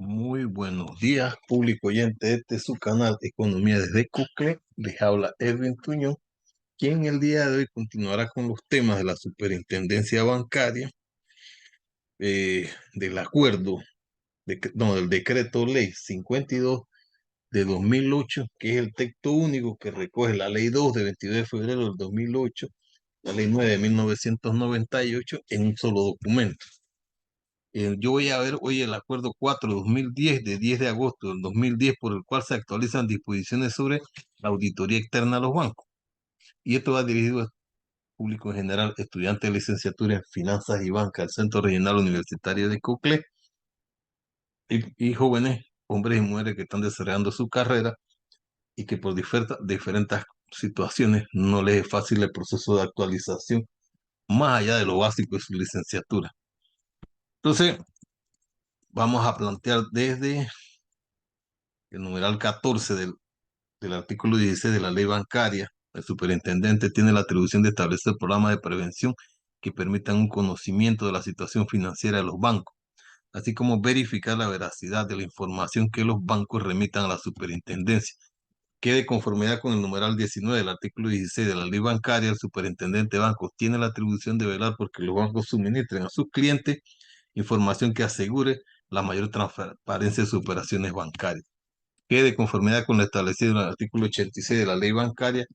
Muy buenos días, público oyente de este su canal Economía desde Cucle. Les habla Edwin Tuñón, quien el día de hoy continuará con los temas de la superintendencia bancaria, del acuerdo, del decreto ley 52 de 2008, que es el texto único que recoge la ley 2 de 22 de febrero del 2008, la ley 9 de 1998, en un solo documento. Yo voy a ver hoy el acuerdo 4 de 2010 de 10 de agosto del 2010 por el cual se actualizan disposiciones sobre la auditoría externa a los bancos. Y esto va dirigido al público en general, estudiantes de licenciatura en Finanzas y Banca del Centro Regional Universitario de Coclé y jóvenes, hombres y mujeres que están desarrollando su carrera y que por diferentes situaciones no les es fácil el proceso de actualización más allá de lo básico de su licenciatura. Entonces, vamos a plantear desde el numeral 14 del artículo 16 de la ley bancaria. El superintendente tiene la atribución de establecer programas de prevención que permitan un conocimiento de la situación financiera de los bancos, así como verificar la veracidad de la información que los bancos remitan a la superintendencia. Que de conformidad con el numeral 19 del artículo 16 de la ley bancaria, el superintendente de bancos tiene la atribución de velar porque los bancos suministren a sus clientes información que asegure la mayor transparencia de sus operaciones bancarias. Que de conformidad con lo establecido en el artículo 86 de la ley bancaria,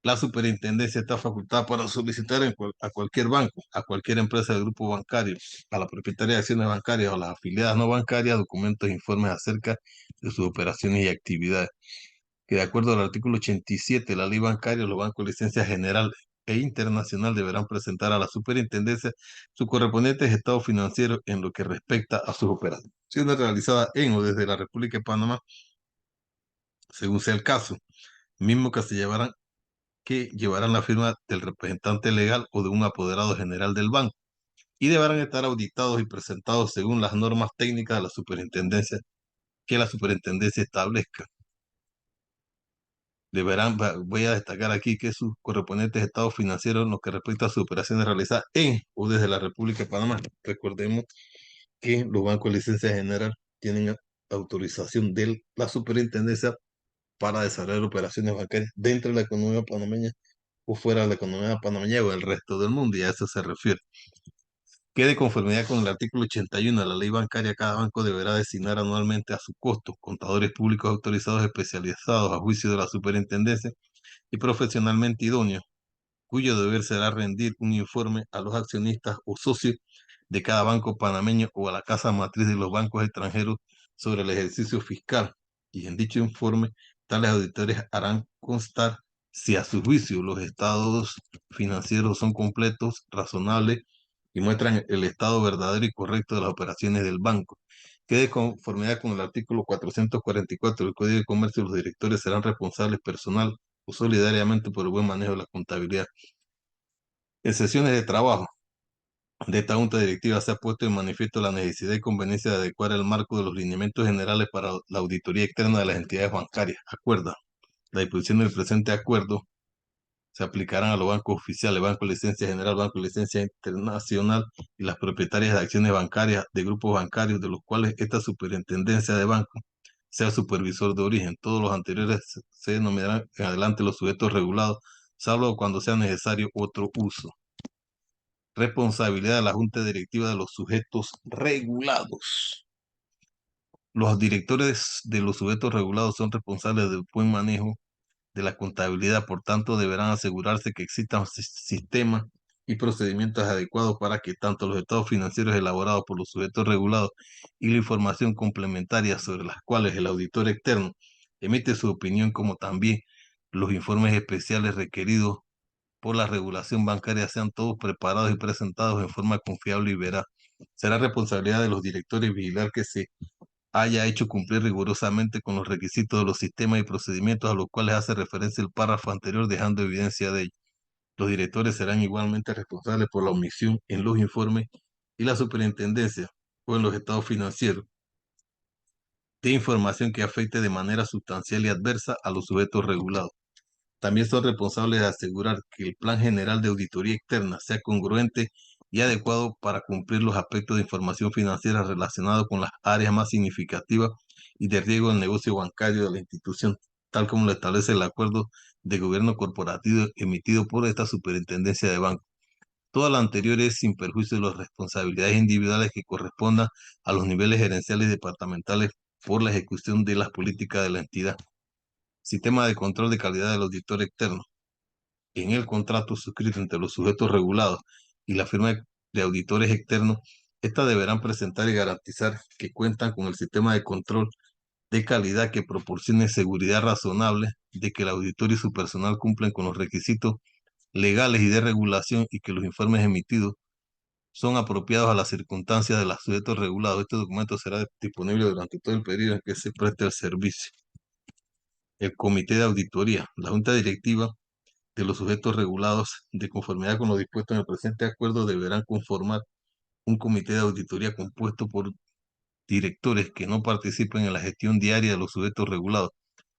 la superintendencia está facultada para solicitar a cualquier banco, a cualquier empresa del grupo bancario, a la propietaria de acciones bancarias o a las afiliadas no bancarias, documentos e informes acerca de sus operaciones y actividades. Que de acuerdo al artículo 87 de la ley bancaria, los bancos de licencia general e internacional deberán presentar a la superintendencia sus correspondientes estados financieros en lo que respecta a sus operaciones realizadas en o desde la República de Panamá, según sea el caso, mismo que llevarán la firma del representante legal o de un apoderado general del banco, y deberán estar auditados y presentados según las normas técnicas de la superintendencia que la superintendencia establezca. Voy a destacar aquí que sus correspondientes estados financieros en lo que respecta a sus operaciones realizadas en o desde la República de Panamá. Recordemos que los bancos de licencia general tienen autorización de la superintendencia para desarrollar operaciones bancarias dentro de la economía panameña o fuera de la economía panameña o del resto del mundo, y a eso se refiere. Que de conformidad con el artículo 81 de la ley bancaria, cada banco deberá designar anualmente a su costo contadores públicos autorizados especializados a juicio de la superintendencia y profesionalmente idóneos, cuyo deber será rendir un informe a los accionistas o socios de cada banco panameño o a la casa matriz de los bancos extranjeros sobre el ejercicio fiscal. Y en dicho informe, tales auditores harán constar si a su juicio los estados financieros son completos, razonables y muestran el estado verdadero y correcto de las operaciones del banco. Que de conformidad con el artículo 444 del Código de Comercio, los directores serán responsables personal o solidariamente por el buen manejo de la contabilidad. En sesiones de trabajo de esta junta directiva se ha puesto en manifiesto la necesidad y conveniencia de adecuar el marco de los lineamientos generales para la auditoría externa de las entidades bancarias. Acuerda, la disposición del presente acuerdo se aplicarán a los bancos oficiales, Banco de Licencia General, Banco de Licencia Internacional y las propietarias de acciones bancarias de grupos bancarios de los cuales esta superintendencia de banco sea supervisor de origen. Todos los anteriores se denominarán en adelante los sujetos regulados, salvo cuando sea necesario otro uso. Responsabilidad de la Junta Directiva de los sujetos regulados. Los directores de los sujetos regulados son responsables del buen manejo de la contabilidad, por tanto deberán asegurarse que existan sistemas y procedimientos adecuados para que tanto los estados financieros elaborados por los sujetos regulados y la información complementaria sobre las cuales el auditor externo emite su opinión, como también los informes especiales requeridos por la regulación bancaria, sean todos preparados y presentados en forma confiable y veraz. Será responsabilidad de los directores vigilar que se haya hecho cumplir rigurosamente con los requisitos de los sistemas y procedimientos a los cuales hace referencia el párrafo anterior, dejando evidencia de ello. Los directores serán igualmente responsables por la omisión en los informes y la superintendencia o en los estados financieros de información que afecte de manera sustancial y adversa a los sujetos regulados. También son responsables de asegurar que el plan general de auditoría externa sea congruente y adecuado para cumplir los aspectos de información financiera relacionados con las áreas más significativas y de riesgo del negocio bancario de la institución, tal como lo establece el acuerdo de gobierno corporativo emitido por esta Superintendencia de Bancos. Todo lo anterior es sin perjuicio de las responsabilidades individuales que correspondan a los niveles gerenciales y departamentales por la ejecución de las políticas de la entidad. Sistema de control de calidad del auditor externo. En el contrato suscrito entre los sujetos regulados y la firma de auditores externos, éstas deberán presentar y garantizar que cuentan con el sistema de control de calidad que proporcione seguridad razonable de que el auditor y su personal cumplen con los requisitos legales y de regulación y que los informes emitidos son apropiados a las circunstancias de los sujetos regulados. Este documento será disponible durante todo el periodo en que se preste el servicio. El comité de auditoría, la junta directiva de los sujetos regulados, de conformidad con lo dispuesto en el presente acuerdo, deberán conformar un comité de auditoría compuesto por directores que no participen en la gestión diaria de los sujetos regulados,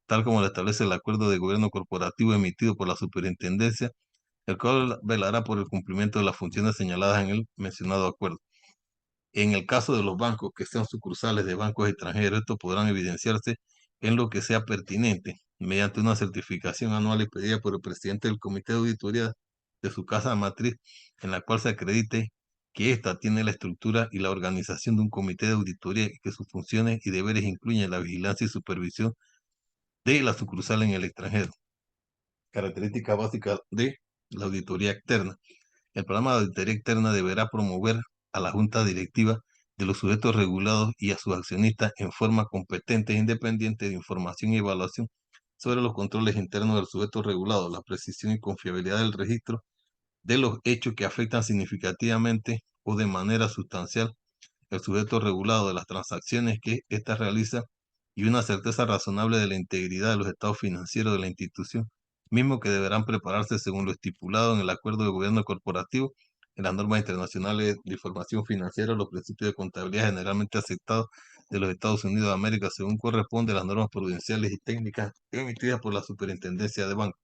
tal como lo establece el acuerdo de gobierno corporativo emitido por la superintendencia, el cual velará por el cumplimiento de las funciones señaladas en el mencionado acuerdo. En el caso de los bancos que sean sucursales de bancos extranjeros, estos podrán evidenciarse en lo que sea pertinente mediante una certificación anual expedida por el presidente del comité de auditoría de su casa matriz, en la cual se acredite que ésta tiene la estructura y la organización de un comité de auditoría y que sus funciones y deberes incluyen la vigilancia y supervisión de la sucursal en el extranjero. Características básicas de la auditoría externa. El programa de auditoría externa deberá promover a la junta directiva de los sujetos regulados y a sus accionistas en forma competente e independiente de información y evaluación sobre los controles internos del sujeto regulado, la precisión y confiabilidad del registro de los hechos que afectan significativamente o de manera sustancial el sujeto regulado de las transacciones que ésta realiza y una certeza razonable de la integridad de los estados financieros de la institución, mismo que deberán prepararse según lo estipulado en el acuerdo de gobierno corporativo, en las normas internacionales de información financiera, los principios de contabilidad generalmente aceptados de los Estados Unidos de América, según corresponde a las normas prudenciales y técnicas emitidas por la Superintendencia de Bancos,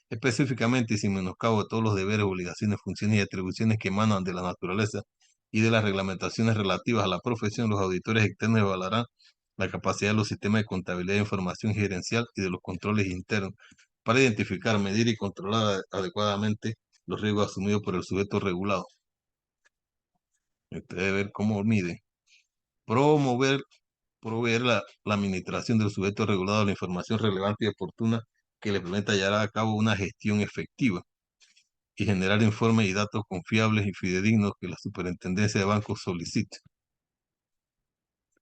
específicamente y sin menoscabo de todos los deberes, obligaciones, funciones y atribuciones que emanan de la naturaleza y de las reglamentaciones relativas a la profesión. Los auditores externos evaluarán la capacidad de los sistemas de contabilidad de información gerencial y de los controles internos para identificar, medir y controlar adecuadamente los riesgos asumidos por el sujeto regulado. Usted debe ver cómo mide. Promover, proveer la administración del sujeto regulado de la información relevante y oportuna que le permita llevar a cabo una gestión efectiva y generar informes y datos confiables y fidedignos que la Superintendencia de Bancos solicite.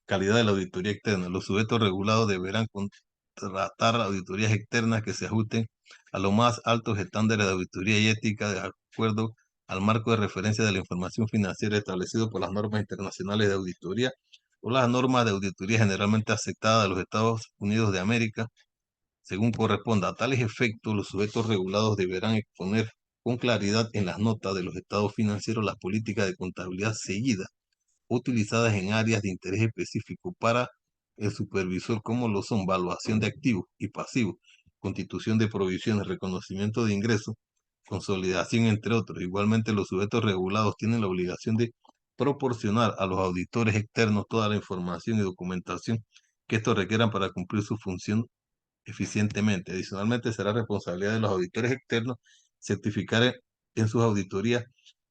Calidad de la auditoría externa. Los sujetos regulados deberán contratar auditorías externas que se ajusten a los más altos estándares de auditoría y ética de acuerdo al marco de referencia de la información financiera establecido por las normas internacionales de auditoría o las normas de auditoría generalmente aceptadas de los Estados Unidos de América. Según corresponda a tales efectos, los sujetos regulados deberán exponer con claridad en las notas de los estados financieros las políticas de contabilidad seguidas, utilizadas en áreas de interés específico para el supervisor, como lo son valuación de activos y pasivos, constitución de provisiones, reconocimiento de ingresos, consolidación, entre otros. Igualmente, los sujetos regulados tienen la obligación de proporcionar a los auditores externos toda la información y documentación que estos requieran para cumplir su función eficientemente. Adicionalmente, será responsabilidad de los auditores externos certificar en sus auditorías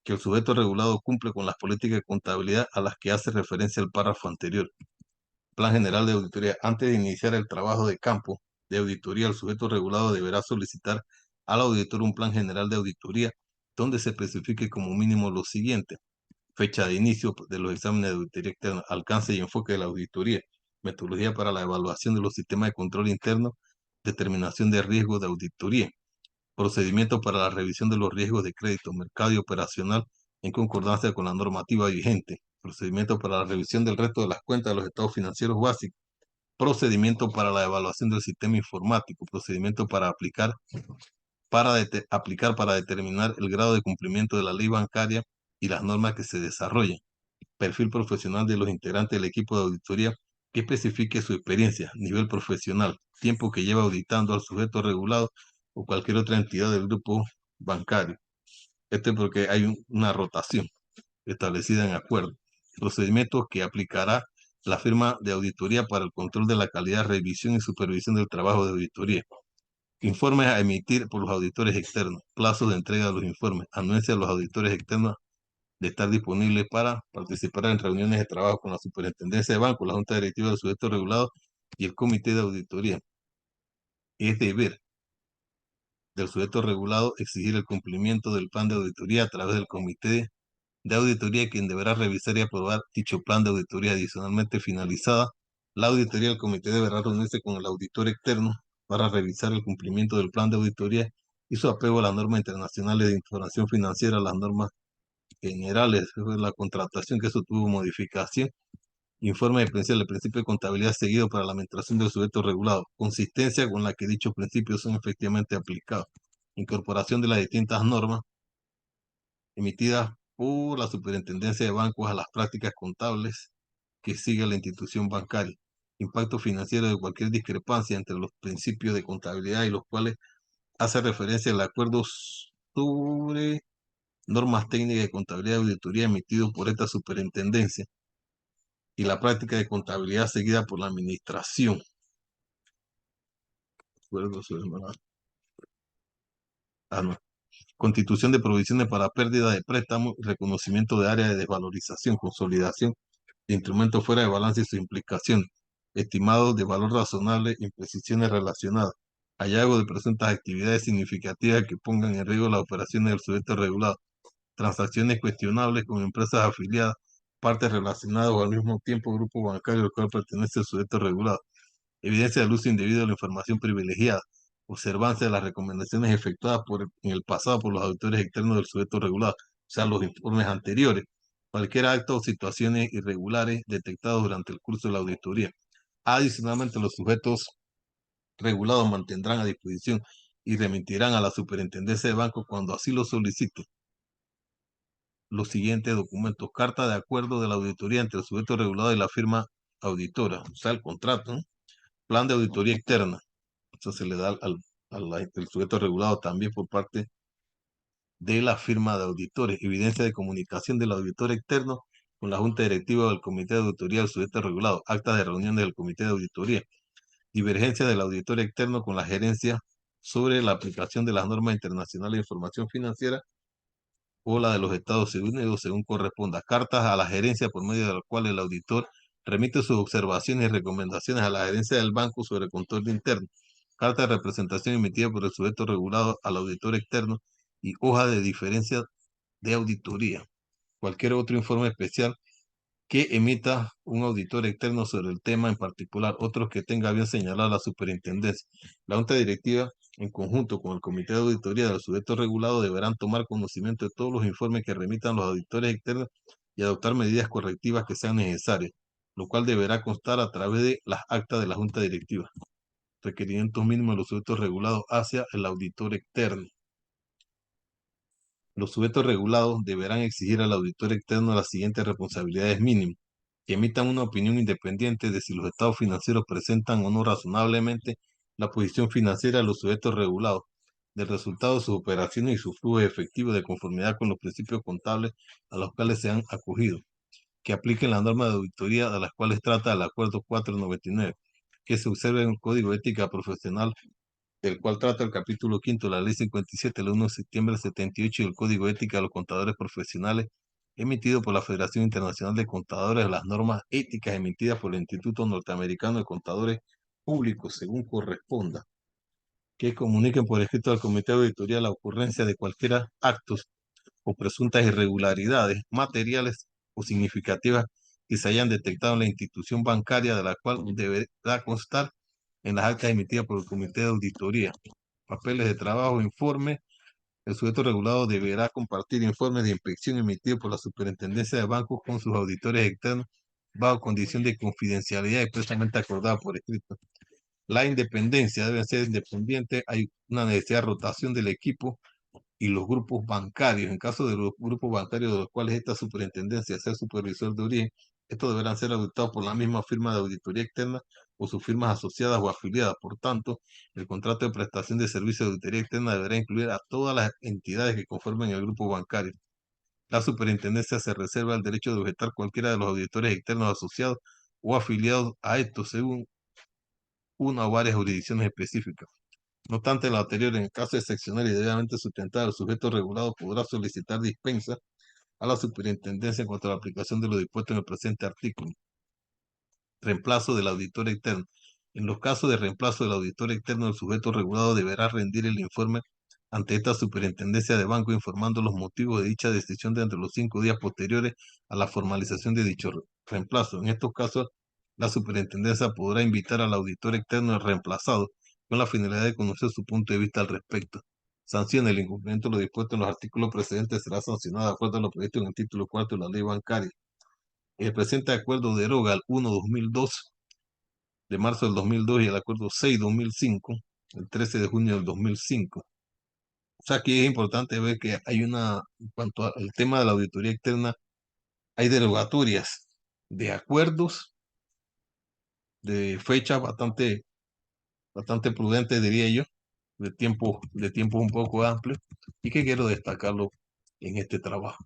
que el sujeto regulado cumple con las políticas de contabilidad a las que hace referencia el párrafo anterior. Plan general de auditoría. Antes de iniciar el trabajo de campo de auditoría, el sujeto regulado deberá solicitar al auditor un plan general de auditoría donde se especifique como mínimo lo siguiente: fecha de inicio de los exámenes de auditoría externa, alcance y enfoque de la auditoría, metodología para la evaluación de los sistemas de control interno, determinación de riesgos de auditoría, procedimiento para la revisión de los riesgos de crédito, mercado y operacional en concordancia con la normativa vigente, procedimiento para la revisión del resto de las cuentas de los estados financieros básicos, procedimiento para la evaluación del sistema informático, procedimiento para aplicar para determinar el grado de cumplimiento de la ley bancaria y las normas que se desarrollen, perfil profesional de los integrantes del equipo de auditoría que especifique su experiencia, nivel profesional, tiempo que lleva auditando al sujeto regulado o cualquier otra entidad del grupo bancario. Esto es porque hay una rotación. establecida en acuerdo. Procedimientos que aplicará la firma de auditoría para el control de la calidad, revisión y supervisión del trabajo de auditoría. Informes a emitir por los auditores externos. Plazos de entrega de los informes. Anuencia a los auditores externos de estar disponibles para participar en reuniones de trabajo con la Superintendencia de Banco, la Junta Directiva del Sujeto Regulado y el Comité de Auditoría. Es deber del sujeto regulado exigir el cumplimiento del plan de auditoría a través del Comité de Auditoría, quien deberá revisar y aprobar dicho plan de auditoría. Adicionalmente, finalizada la auditoría, el comité deberá reunirse con el auditor externo para revisar el cumplimiento del plan de auditoría y su apego a las normas internacionales de información financiera, las normas generales de la contratación, que eso tuvo modificación. Informe de principio, el principio de contabilidad seguido para la administración del sujeto regulado. Consistencia con la que dichos principios son efectivamente aplicados. Incorporación de las distintas normas emitidas por la Superintendencia de Bancos a las prácticas contables que sigue la institución bancaria. Impacto financiero de cualquier discrepancia entre los principios de contabilidad y los cuales hace referencia al acuerdo sobre normas técnicas de contabilidad y auditoría emitidos por esta superintendencia y la práctica de contabilidad seguida por la administración. Acuerdo sobre no. Constitución de provisiones para pérdida de préstamo, reconocimiento de área de desvalorización, consolidación de instrumentos fuera de balance y sus implicaciones, estimados de valor razonable, imprecisiones relacionadas, hallazgo de presuntas actividades significativas que pongan en riesgo las operaciones del sujeto regulado, transacciones cuestionables con empresas afiliadas, partes relacionadas o al mismo tiempo grupo bancario al cual pertenece el sujeto regulado, evidencia del uso indebido de la información privilegiada, observancia de las recomendaciones efectuadas en el pasado por los auditores externos del sujeto regulado, o sea, los informes anteriores, cualquier acto o situaciones irregulares detectados durante el curso de la auditoría. Adicionalmente, los sujetos regulados mantendrán a disposición y remitirán a la Superintendencia de Bancos cuando así lo solicite los siguientes documentos: carta de acuerdo de la auditoría entre el sujeto regulado y la firma auditora, o sea, el contrato, ¿no? Plan de auditoría externa, eso se le da al sujeto regulado también por parte de la firma de auditores. Evidencia de comunicación del auditor externo con la junta directiva del comité de auditoría del sujeto regulado. Acta de reunión del comité de auditoría. Divergencia del auditor externo con la gerencia sobre la aplicación de las normas internacionales de información financiera o la de los Estados Unidos según corresponda. Cartas a la gerencia por medio de la cual el auditor remite sus observaciones y recomendaciones a la gerencia del banco sobre control interno. Carta de representación emitida por el sujeto regulado al auditor externo y hoja de diferencia de auditoría. Cualquier otro informe especial que emita un auditor externo sobre el tema en particular, otros que tenga bien señalar la superintendencia. La junta directiva, en conjunto con el comité de auditoría del sujeto regulado, deberán tomar conocimiento de todos los informes que remitan los auditores externos y adoptar medidas correctivas que sean necesarias, lo cual deberá constar a través de las actas de la junta directiva. Requerimientos mínimos de los sujetos regulados hacia el auditor externo. Los sujetos regulados deberán exigir al auditor externo las siguientes responsabilidades mínimas: que emitan una opinión independiente de si los estados financieros presentan o no razonablemente la posición financiera de los sujetos regulados, del resultado de sus operaciones y su flujo efectivo de conformidad con los principios contables a los cuales se han acogido, que apliquen las normas de auditoría de las cuales trata el Acuerdo 499, que se observe un código de ética profesional del cual trata el capítulo quinto de la Ley 57 del 1 de septiembre del 78 y el Código de Ética de los Contadores Profesionales, emitido por la Federación Internacional de Contadores, las normas éticas emitidas por el Instituto Norteamericano de Contadores Públicos, según corresponda, que comuniquen por escrito al Comité de Auditoría la ocurrencia de cualquier actos o presuntas irregularidades materiales o significativas que se hayan detectado en la institución bancaria, de la cual deberá constar en las actas emitidas por el Comité de Auditoría. Papeles de trabajo, informe. El sujeto regulado deberá compartir informes de inspección emitidos por la Superintendencia de Bancos con sus auditores externos bajo condición de confidencialidad expresamente acordada por escrito. La independencia debe ser independiente. Hay una necesidad de rotación del equipo y los grupos bancarios. En caso de los grupos bancarios de los cuales esta superintendencia sea supervisor de origen, estos deberán ser auditados por la misma firma de auditoría externa o sus firmas asociadas o afiliadas. Por tanto, el contrato de prestación de servicios de auditoría externa deberá incluir a todas las entidades que conformen el grupo bancario. La superintendencia se reserva el derecho de objetar cualquiera de los auditores externos asociados o afiliados a estos según una o varias jurisdicciones específicas. No obstante lo anterior, en el caso excepcional y debidamente sustentado, el sujeto regulado podrá solicitar dispensa a la superintendencia en cuanto a la aplicación de lo dispuesto en el presente artículo. Reemplazo del auditor externo. En los casos de reemplazo del auditor externo, el sujeto regulado deberá rendir el informe ante esta superintendencia de banco informando los motivos de dicha decisión de entre los 5 días posteriores a la formalización de dicho reemplazo. En estos casos, la superintendencia podrá invitar al auditor externo reemplazado con la finalidad de conocer su punto de vista al respecto. Sanción: el incumplimiento de lo dispuesto en los artículos precedentes será sancionado de acuerdo a lo previsto en el título cuarto de la ley bancaria. El presente acuerdo deroga el 1/2002 de marzo del 2002 y el acuerdo 6/2005, el 13 de junio del 2005. O sea, aquí es importante ver que hay en cuanto al tema de la auditoría externa, hay derogatorias de acuerdos de fechas bastante prudentes, diría yo, de tiempo un poco amplio, y que quiero destacarlo en este trabajo.